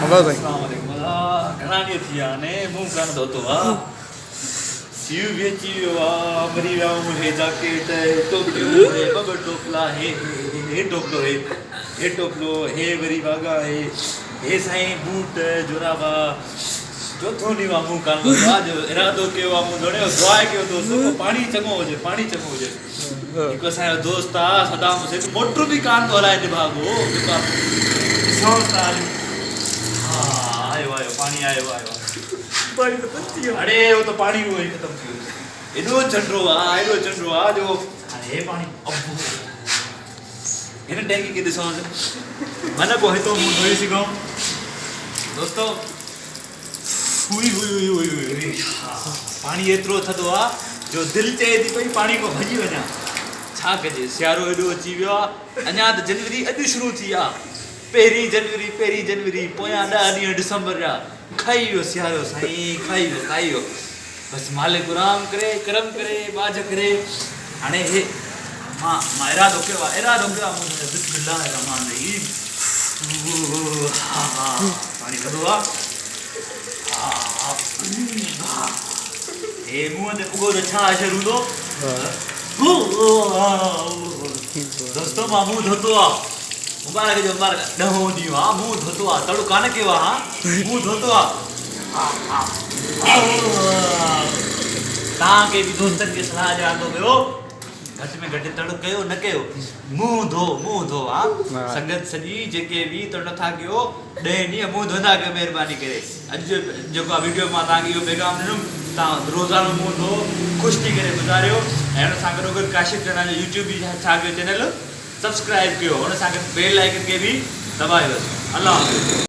वाह साईं घणा ॾींहं थी विया ने मुंहुं कान धोतो आहे सीउ बि अची वियो आहे मरी विया आहियूं हे जैकेट टोपियूं हे ॿ टोपला हे टोपलो हे टोपलो हे वरी वागा हे साईं बूट जोराबा चोथों ॾींहुं आहे मुंहुं कान धोतो आहे जो इरादो कयो आहे मुंहुं धोने जो दुआ कयो दोस्त पाणी चङो हुजे हिकु असांजो दोस्त आहे सदाम हुसैन मोटर बि कान थो हलाए निभागो जेको ॾिसूं था आयो पाणी आयो पाणी तो बची वियो अरे वो तो पाणी हुओ ई ख़तम थी वियो एॾो चंडो आहे जो हाणे हे पाणी अबो हिन टैंकी खे ॾिसूं मन पोइ हितो मुंहुं धोई सघूं दोस्तो हुई पाणी एतिरो थधो आहे जो दिलि चए थी पई पाणी को भॼी वञा छा कजे सियारो एॾो अची वियो आहे अञा त जनवरी अॼु शुरू थी आहे पहिरीं जनवरी पोयां 10 ॾींहं डिसंबर जा खाई वियो सियारो साईं खाई वियो बसि मालिक गुराम करे करम करे बाज करे हाणे हे मां इरादो कयो आहे बिस्मिल्लाह रहमान रहीम पाणी थधो आहे हे मुंहं ते पुगो त छा शुरू थो दोस्तो मां मुंहुं धोतो आहे मुबारक जो मुबारक ॾहों ॾींहुं आहे मुंहुं धोतो आहे तड़ो कान कयो आहे मुंहुं धोतो आहे तव्हांखे बि दोस्तनि खे सलाह ॾियां थो घटि में घटि तड़ो कयो न कयो मुंहुं धो हा संगत सॼी जेके बि तड़ो नथा कयो 10 ॾींहं मुंहुं धोंदा कयो महिरबानी करे अॼु जेको वीडियो मां तव्हांखे इहो पैगाम ॾिनुमि तव्हां रोज़ानो मुंहुं धो ख़ुशि थी करे गुज़ारियो ऐं हुन सां गॾो काशिफ चैनल जो यूट्यूब बि छा कयो चैनल सब्सक्राइब कयो हुन सां गॾु बेल आइकन खे बि दबायो अल्लाह हाफ़िज़